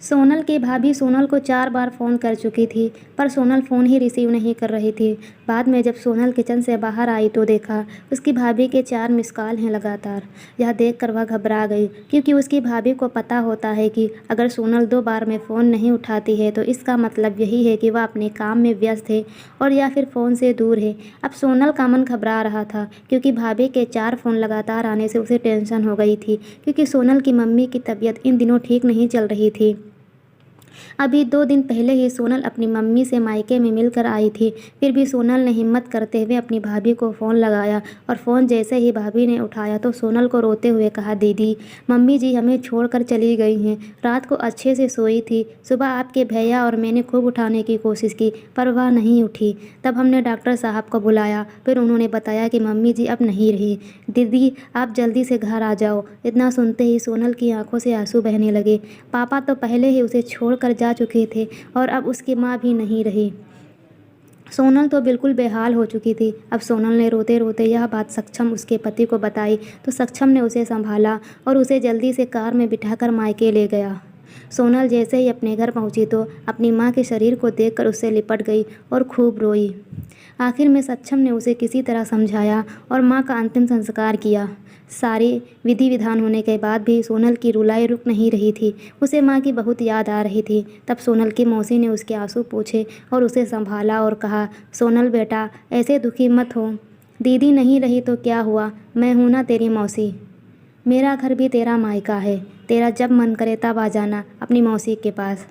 सोनल की भाभी सोनल को 4 बार फ़ोन कर चुकी थी, पर सोनल फ़ोन ही रिसीव नहीं कर रही थी। बाद में जब सोनल किचन से बाहर आई तो देखा उसकी भाभी के 4 मिस कॉल हैं लगातार। यह देखकर वह घबरा गई, क्योंकि उसकी भाभी को पता होता है कि अगर सोनल 2 बार में फ़ोन नहीं उठाती है तो इसका मतलब यही है कि वह अपने काम में व्यस्त है और या फिर फ़ोन से दूर है। अब सोनल का मन घबरा रहा था, क्योंकि भाभी के 4 फ़ोन लगातार आने से उसे टेंशन हो गई थी, क्योंकि सोनल की मम्मी की तबीयत इन दिनों ठीक नहीं चल रही थी। अभी 2 दिन पहले ही सोनल अपनी मम्मी से मायके में मिलकर आई थी, फिर भी सोनल ने हिम्मत करते हुए अपनी भाभी को फ़ोन लगाया और फ़ोन जैसे ही भाभी ने उठाया तो सोनल को रोते हुए कहा, दीदी, मम्मी जी हमें छोड़कर चली गई हैं। रात को अच्छे से सोई थी, सुबह आपके भैया और मैंने खूब उठाने की कोशिश की, पर वह नहीं उठी। तब हमने डॉक्टर साहब को बुलाया, फिर उन्होंने बताया कि मम्मी जी अब नहीं रही। दीदी, आप जल्दी से घर आ जाओ। इतना सुनते ही सोनल की आंखों से आंसू बहने लगे। पापा तो पहले ही उसे छोड़कर जा चुके थे और अब उसकी माँ भी नहीं रही। सोनल तो बिल्कुल बेहाल हो चुकी थी। अब सोनल ने रोते रोते यह बात सक्षम उसके पति को बताई तो सक्षम ने उसे संभाला और उसे जल्दी से कार में बिठाकर मायके ले गया। सोनल जैसे ही अपने घर पहुंची तो अपनी माँ के शरीर को देखकर उससे लिपट गई और खूब रोई। आखिर में सक्षम ने उसे किसी तरह समझाया और माँ का अंतिम संस्कार किया। सारी विधि विधान होने के बाद भी सोनल की रुलाई रुक नहीं रही थी। उसे माँ की बहुत याद आ रही थी। तब सोनल की मौसी ने उसके आंसू पोंछे और उसे संभाला और कहा, सोनल बेटा, ऐसे दुखी मत हो। दीदी नहीं रही तो क्या हुआ, मैं हूँ ना तेरी मौसी। मेरा घर भी तेरा मायका है। तेरा जब मन करे तब आ जाना अपनी मौसी के पास।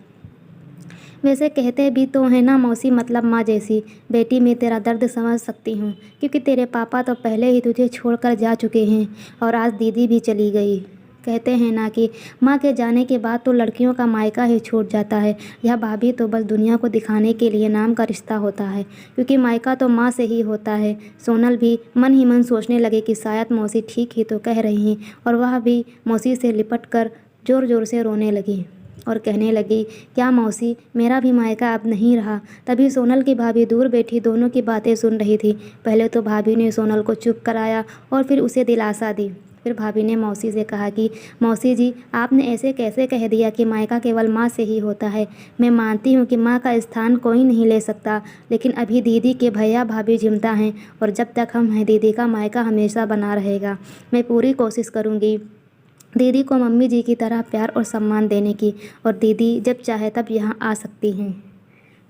वैसे कहते भी तो है ना, मौसी मतलब माँ जैसी। बेटी, मैं तेरा दर्द समझ सकती हूँ, क्योंकि तेरे पापा तो पहले ही तुझे छोड़कर जा चुके हैं और आज दीदी भी चली गई। कहते हैं ना कि माँ के जाने के बाद तो लड़कियों का मायका ही छूट जाता है। यह भाभी तो बस दुनिया को दिखाने के लिए नाम का रिश्ता होता है, क्योंकि मायका तो माँ से ही होता है। सोनल भी मन ही मन सोचने लगे कि शायद मौसी ठीक ही तो कह रही हैं, और वह भी मौसी से लिपट कर ज़ोर ज़ोर से रोने लगी और कहने लगी, क्या मौसी, मेरा भी मायका अब नहीं रहा। तभी सोनल की भाभी दूर बैठी दोनों की बातें सुन रही थी। पहले तो भाभी ने सोनल को चुप कराया और फिर उसे दिलासा दी। फिर भाभी ने मौसी से कहा कि मौसी जी, आपने ऐसे कैसे कह दिया कि मायका केवल माँ से ही होता है। मैं मानती हूँ कि माँ का स्थान कोई नहीं ले सकता, लेकिन अभी दीदी के भैया भाभी जिंदा हैं और जब तक हम हैं दीदी का मायका हमेशा बना रहेगा। मैं पूरी कोशिश करूँगी दीदी को मम्मी जी की तरह प्यार और सम्मान देने की, और दीदी जब चाहे तब यहाँ आ सकती हैं।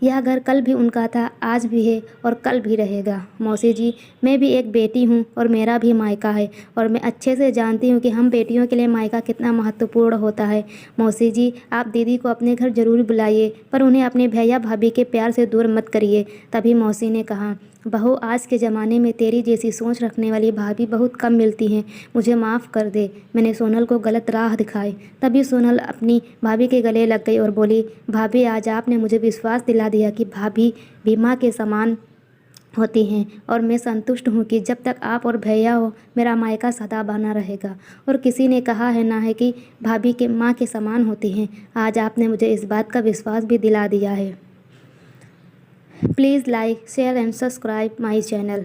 यह घर कल भी उनका था, आज भी है और कल भी रहेगा। मौसी जी, मैं भी एक बेटी हूँ और मेरा भी मायका है, और मैं अच्छे से जानती हूँ कि हम बेटियों के लिए मायका कितना महत्वपूर्ण होता है। मौसी जी, आप दीदी को अपने घर ज़रूर बुलाइए, पर उन्हें अपने भैया भाभी के प्यार से दूर मत करिए। तभी मौसी ने कहा, बहू, आज के ज़माने में तेरी जैसी सोच रखने वाली भाभी बहुत कम मिलती हैं। मुझे माफ़ कर दे, मैंने सोनल को गलत राह दिखाई। तभी सोनल अपनी भाभी के गले लग गई और बोली, भाभी, आज आपने मुझे विश्वास दिला दिया कि भाभी भी माँ के समान होती हैं, और मैं संतुष्ट हूँ कि जब तक आप और भैया हो मेरा मायका सदा बना रहेगा। और किसी ने कहा है ना है कि भाभी के माँ के समान होती हैं। आज आपने मुझे इस बात का विश्वास भी दिला दिया है। Please like, share and subscribe my channel.